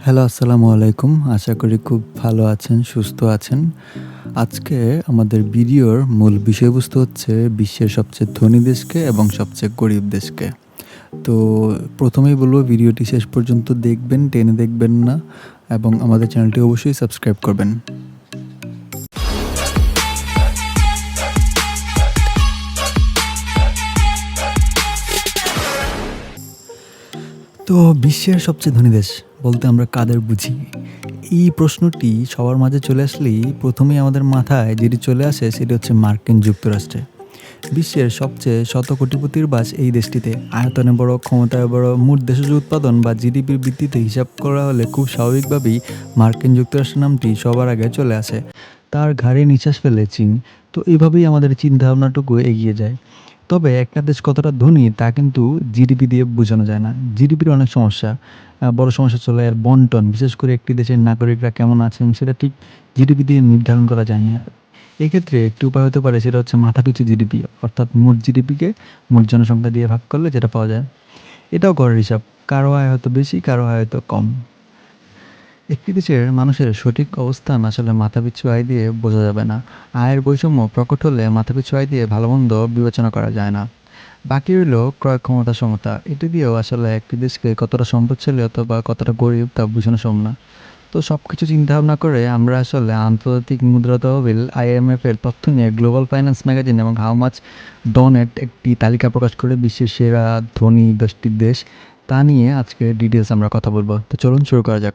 Hello, আসসালামু আলাইকুম। আশা করি খুব ভালো আছেন, সুস্থ আছেন। আজকে আমাদের ভিডিওর মূল বিষয়বস্তু হচ্ছে বিশ্বের সবচেয়ে ধনী দেশকে এবং সবচেয়ে গরিব দেশকে। তো ১ম এই বলব ভিডিওটি শেষ পর্যন্ত দেখবেন, টেনে দেখবেন না এবং আমাদের চ্যানেলটি অবশ্যই সাবস্ক্রাইব করবেন। তো বিশ্বের সবচেয়ে ধনী দেশ বলতে আমরা কাদের বুঝি? এই প্রশ্নটি সবার মাঝে চলে আসলেই ১ম এই আমাদের মাথায় যেটি চলে আসে সেটি হচ্ছে মার্কিন যুক্তরাষ্ট্রে। বিশ্বের সবচেয়ে শতকোটিপতির বাস এই দেশটিতে। আয়তনে বড়, ক্ষমতায় বড়, মোট দেশজ উৎপাদন বা জিডিপির ভিত্তিতে হিসাব করা হলে খুব স্বাভাবিকভাবেই মার্কিন যুক্তরাষ্ট্র নামটি সবার আগে চলে আসে। তার ঘাড়ে নিঃশ্বাস ফেলে চীন। তো এভাবেই আমাদের চিন্তাভাবনাটুকু এগিয়ে যায়। তবে একটা দেশ কতটা ধনী তা কিন্তু জিডিপি দিয়ে বোঝানো যায় না। জিডিপির অনেক সমস্যা। বড় সমস্যা হলো এর বন্টন। বিশেষ করে একটি দেশের নাগরিকরা কেমন আছেন সেটা ঠিক জিডিপি দিয়ে নির্ধারণ করা যায় না। এক্ষেত্রে একটি উপায় হতে পারে, সেটা হচ্ছে মাথাপিছু জিডিপি, অর্থাৎ মোট জিডিপিকে মোট জনসংখ্যা দিয়ে ভাগ করলে যেটা পাওয়া যায়। এটাও গড়ের হিসাব। কারো আয় হয়তো বেশি, কারো আয় হয়তো কম। একটি দেশের মানুষের সঠিক অবস্থান আসলে মাথাপিছু আয় দিয়ে বোঝা যাবে না। আয়ের বৈষম্য প্রকট হলে মাথাপিছু আয় দিয়ে ভালো-মন্দ বিবেচনা করা যায় না। বাকি রইল ক্রয় ক্ষমতা সমতা। এটি দিয়েও আসলে একটি দেশকে কতটা সম্পদশালী অথবা কতটা গরিব তা বোঝানো সম্ভব না। তো সবকিছু চিন্তা-ভাবনা করে আমরা আসলে আন্তর্জাতিক মুদ্রা তহবিল IMF এর তথ্য নিয়ে গ্লোবাল ফাইন্যান্স ম্যাগাজিন এবং হাউ মাচ ডোনেট একটি তালিকা প্রকাশ করে বিশ্বের সেরা ধনী 10টি দেশ, তা নিয়ে আজকে ডিটেইলস আমরা কথা বলব। তো চলুন শুরু করা যাক।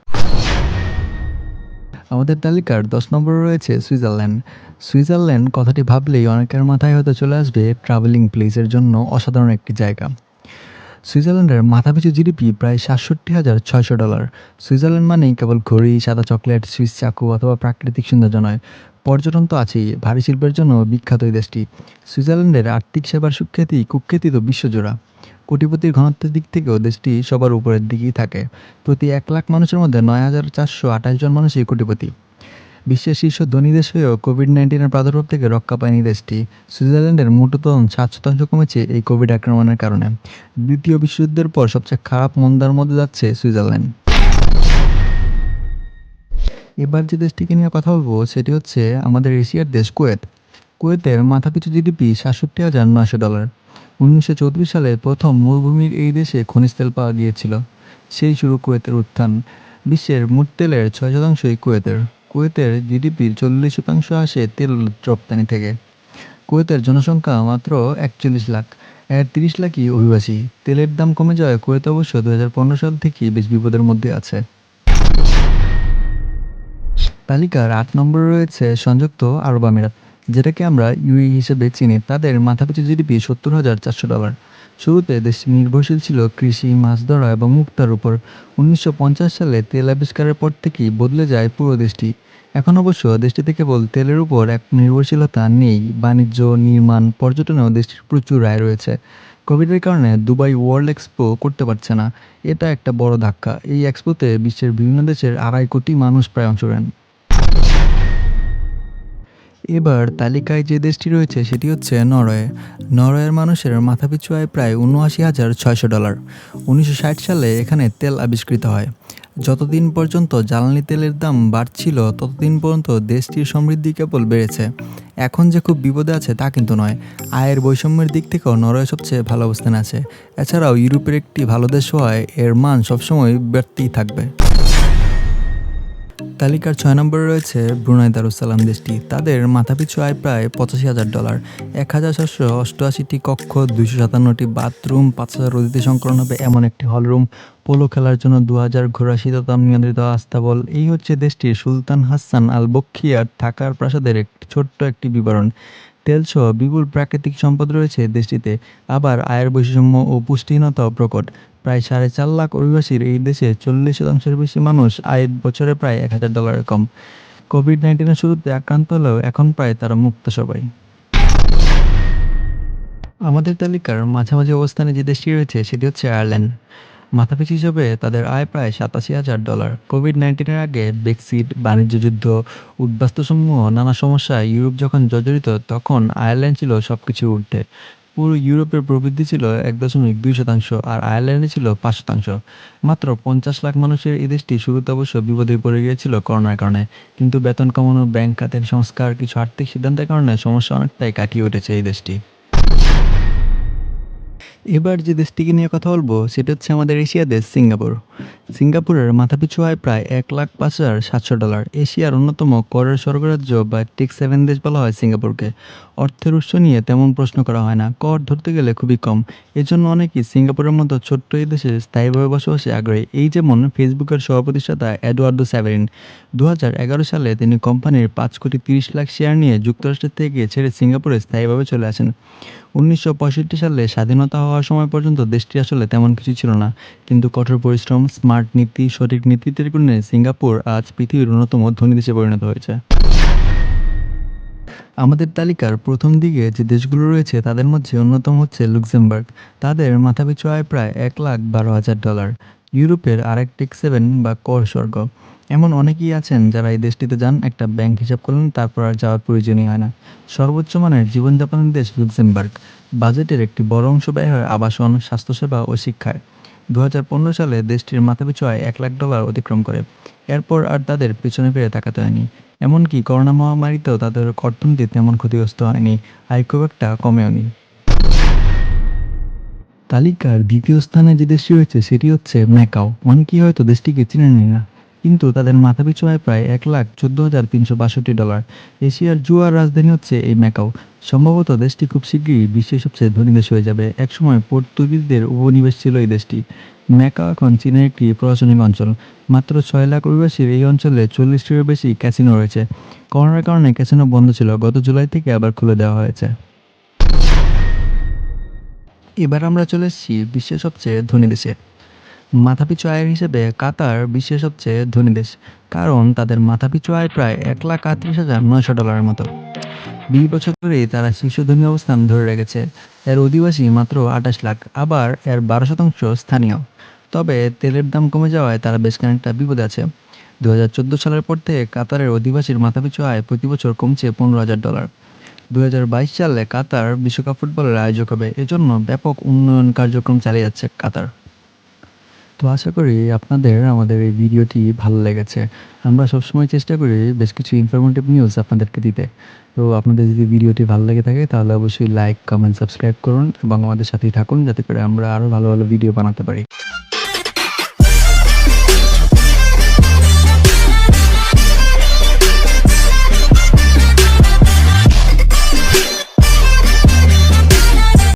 আমাদের তালিকার ১০ নম্বরে রয়েছে সুইজারল্যান্ড। সুইজারল্যান্ড কথাটি ভাবলেই অনেকের মাথায় হয়তো চলে আসবে ট্রাভেলিং প্লেসের জন্য অসাধারণ একটি জায়গা। সুইজারল্যান্ডের মাথাপিছু জিডিপি প্রায় $৬৭,৬০০। সুইজারল্যান্ড মানেই কেবল ঘড়ি, সাদা চকলেট, সুইস চাকু অথবা প্রাকৃতিক সৌন্দর্য নয়। পর্যটন তো আছেই, ভারী শিল্পের জন্য বিখ্যাত এই দেশটি। সুইজারল্যান্ডের আর্থিক সেবার কুখ্যাতি তো বিশ্বজোড়া। কোটিপতির ঘনত্বের দিক থেকেও দেশটি সবার উপরের দিকেই থাকে। প্রতি ১,০০,০০০ মানুষের মধ্যে ৯,৪২৮ জন মানুষই কোটিপতি। বিশ্বের শীর্ষ ধনী দেশ হয়েও কোভিড-১৯ প্রাদুর্ভাব থেকে রক্ষা পায়নি দেশটি। সুইজারল্যান্ডের মোট উৎপাদন ৭% কমেছে এই কোভিড আক্রমণের কারণে। দ্বিতীয় বিশ্বযুদ্ধের পর সবচেয়ে খারাপ মন্দার মধ্যে যাচ্ছে সুইজারল্যান্ড। এবার যে দেশটিকে নিয়ে কথা বলব সেটি হচ্ছে আমাদের এশিয়ার দেশ কুয়েত। কুয়েতের মাথাপিছু জিডিপি $৬৭,৯০০। ১৯৩৪ সালে প্রথম মরুভূমির এই দেশে খনিজ তেল পাওয়া গিয়েছিল। সেই শুরু কুয়েতের উত্থান। বিশ্বের মোট তেলের ৬%ই কুয়েতের। কুয়েতের জিডিপির ৪০% আসে তেল রপ্তানি থেকে। কুয়েতের জনসংখ্যা মাত্র ৪১ লাখ। এর ৩০ লাখই অভিবাসী। তেলের দাম কমে যাওয়ায় কুয়েত অবশ্য ২০১৫ সাল থেকেই বেশ বিপদের মধ্যে আছে। তালিকার ৮ নম্বরে রয়েছে সংযুক্ত আরব আমিরাত, যেটাকে আমরা ইউএই হিসেবে চিনি। তাদের মাথাপিছু জিডিপি $৭০,৪০০। শুরুতে দেশটি নির্ভরশীল ছিল কৃষি, মাছ ধরা এবং মুক্তার উপর। ১৯৫০ সালে তেল আবিষ্কারের পর থেকেই বদলে যায় পুরো দেশটি। এখন অবশ্য দেশটিতে কেবল তেলের উপর এক নির্ভরশীলতা নেই, বাণিজ্য, নির্মাণ, পর্যটনেও দেশটির প্রচুর আয় রয়েছে। কোভিডের কারণে দুবাই ওয়ার্ল্ড এক্সপো করতে পারছে না। এটা একটা বড় ধাক্কা। এই এক্সপোতে বিশ্বের বিভিন্ন দেশের ২৫০ কোটি মানুষ প্রায় অংশ নেন। এবার তালিকায় যে দেশটি রয়েছে সেটি হচ্ছে নরওয়ে। নরওয়ের মানুষের মাথাপিছু আয় প্রায় $৭৯,৬০০। ১৯৬০ সালে এখানে তেল আবিষ্কৃত হয়। যতদিন পর্যন্ত জ্বালানি তেলের দাম বাড়ছিল ততদিন পর্যন্ত দেশটির সমৃদ্ধি কেবল বেড়েছে। এখন যে খুব বিপদে আছে তা কিন্তু নয়। আয়ের বৈষম্যের দিক থেকেও নরওয়ে সবচেয়ে ভালো অবস্থানে আছে। এছাড়াও ইউরোপের একটি ভালো দেশ হওয়ায় এর মান সবসময় বাড়তেই থাকবে। তালিকার ৬ নম্বরে রয়েছে ব্রুনাই দারুসালাম দেশটি। তাদের মাথাপিছু আয় প্রায় $৮৫,০০০। ১,৭৮৮টি কক্ষ, ২৫৭টি বাথরুম, ৫,০০০ অতিথি সংকলন হবে এমন একটি হলরুম, পোলো খেলার জন্য ২,০০০ ঘোড়া, শীততাপ নিয়ন্ত্রিত আস্তাবল। এই হচ্ছে দেশটির সুলতান হাসান আল বখতিয়ার থাকার প্রাসাদের ছোট্ট একটি বিবরণ। তেলসহ বিপুল প্রাকৃতিক সম্পদ রয়েছে দেশটিতে। আবার আয়ের বৈষম্য ও পুষ্টিহীনতাও প্রকট। প্রায় ৪.৫ লাখ অভিবাসীর এই দেশে ৪০% বেশি মানুষ আয় বছরে প্রায় $১,০০০ কম। কোভিড-১৯ এর শুরুতে আক্রান্ত হলেও এখন প্রায় তারা মুক্ত সবাই। আমাদের তালিকার মাঝামাঝি অবস্থানে যে দেশটি রয়েছে সেটি হচ্ছে আয়ারল্যান্ড। মাথাপিছু হিসেবে তাদের আয় প্রায় $৮৭,০০০। কোভিড-১৯ এর আগে ব্রেক্সিট, বাণিজ্য যুদ্ধ, উদ্বাস্তুসমূহ নানা সমস্যায় ইউরোপ যখন জর্জরিত তখন আয়ারল্যান্ড ছিল সবকিছুর ঊর্ধ্বে। পুরো ইউরোপের প্রবৃদ্ধি ছিল ১.২% আর আয়ারল্যান্ডে ছিল ৫%। মাত্র ৫০ লাখ মানুষের এই দেশটি শুরুতে অবশ্য বিপদে পড়ে গিয়েছিল করোনার কারণে, কিন্তু বেতন কমানো, ব্যাংক খাতের সংস্কার, কিছু আর্থিক সিদ্ধান্তের কারণে সমস্যা অনেকটাই কাটিয়ে উঠেছে এই দেশটি। এবার যে দেশটিকে নিয়ে কথা বলবো সেটা হচ্ছে আমাদের এশিয়ার দেশ সিঙ্গাপুর। সিঙ্গাপুরের মাথাপিছু আয় প্রায় $১,৫,৭০০। এশিয়ার অন্যতম করের স্বর্গরাজ্য বা টেক 7 দেশ বলা হয় সিঙ্গাপুরকে। অর্থের উৎস নিয়ে তেমন প্রশ্ন করা হয় না, কর ধরতে গেলে খুবই কম। এজন্য অনেকেই সিঙ্গাপুরের মতো ছোট্ট এই দেশে স্থায়ীভাবে বসবাসে আগ্রহী। এই যেমন ফেসবুকের সহপ্রতিষ্ঠাতা এডওয়ার্ডো স্যাভেরিন। ২০১১ সালে তিনি কোম্পানির ৫,৩০,০০,০০০ শেয়ার নিয়ে যুক্তরাষ্ট্রের থেকে ছেড়ে সিঙ্গাপুরে স্থায়ীভাবে চলে আসেন। ১৯৬৫ সালে স্বাধীনতা হওয়ার সময় পর্যন্ত দেশটি আসলে তেমন কিছু ছিল না, কিন্তু কঠোর পরিশ্রম, স্মার্ট নীতি, সঠিক নেতৃত্বের গুণে সিঙ্গাপুর আজ পৃথিবীর অন্যতম ধনী দেশে পরিণত হয়েছে। আমাদের তালিকার প্রথম দিকে যে দেশগুলো রয়েছে তাদের মধ্যে অন্যতম হচ্ছে লুক্সেমবার্গ। তাদের মাথাপিছু আয় প্রায় $১,১২,০০০। ইউরোপের আরেক টেক 7 বা কর স্বর্গ। এমন অনেকেই আছেন যারা এই দেশটিতে যান, একটা ব্যাংক হিসাব করলেন, তারপর আর যাওয়ার প্রয়োজনই হয় না। সর্বোচ্চ মানের জীবনযাপনের দেশ লুক্সেমবার্গ। বাজেটের একটি বড় অংশ ব্যয় হয় আবাসন, স্বাস্থ্যসেবা ও শিক্ষায়। ২০১৫ সালে দেশটির মাথাপিছু আয় $১,০০,০০০ অতিক্রম করে। এরপর আর তাদের পেছনে ফিরে তাকাতে হয়নি। এমনকি করোনা মহামারীতেও তাদের অর্থনীতি তেমন ক্ষতিগ্রস্ত হয়নি, আয় খুব একটা কমেওনি। তালিকার দ্বিতীয় স্থানে যে দেশটি রয়েছে সেটি হচ্ছে ম্যাকাও। অনেকেই হয়তো দেশটিকে চিনেনই না, কিন্তু তাদের মাথাপিছু আয় প্রায় $১,১৪,৩৬২। এশিয়ার জুয়ার রাজধানী হচ্ছে এই ম্যাকাও। সম্ভবত দেশটি খুব শিগগিরই বিশ্বের সবচেয়ে ধনী দেশ হয়ে যাবে। একসময় পর্তুগিজদের উপনিবেশ ছিল এই দেশটি। ম্যাকাও এখন চীনের একটি প্রশাসনিক অঞ্চল। মাত্র ৬ লাখ অভিবাসীর এই অঞ্চলে ৪০টিরও বেশি ক্যাসিনো রয়েছে। করোনার কারণে ক্যাসিনো বন্ধ ছিল, গত জুলাই থেকে আবার খুলে দেওয়া হয়েছে। এবার আমরা চলে এসেছি বিশ্বের সবচেয়ে ধনী দেশে। মাথাপিছু আয়ের হিসেবে কাতার বিশ্বের সবচেয়ে ধনী দেশ, কারণ তাদের মাথাপিছু আয় প্রায় $১,৩৮,৯০০ মতো। ২০ বছর ধরেই তারা শীর্ষ ধনী অবস্থান ধরে রেখেছে। এর অধিবাসী মাত্র ২৮ লাখ, আবার এর ১২% স্থানীয়। তবে তেলের দাম কমে যাওয়ায় তারা বেশ খানিকটা বিপদে আছে। ২০১৪ সালের পর থেকে কাতারের অধিবাসীর মাথাপিছু আয় প্রতি বছর কমছে $১৫,০০০। ২০২২ সালে কাতার বিশ্বকাপ ফুটবলের আয়োজক হবে, এজন্য ব্যাপক উন্নয়ন কার্যক্রম চালিয়ে যাচ্ছে কাতার। তো আশা করি আপনাদের আমাদের এই ভিডিওটি ভালো লেগেছে। আমরা সবসময় চেষ্টা করি বেশ কিছু ইনফরমেটিভ নিউজ আপনাদেরকে দিতে। তো আপনাদের যদি ভিডিওটি ভালো লেগে থাকে তাহলে অবশ্যই লাইক, কমেন্ট, সাবস্ক্রাইব করুন এবং আমাদের সাথেই থাকুন, যাতে করে আমরা আরও ভালো ভালো ভিডিও বানাতে পারি।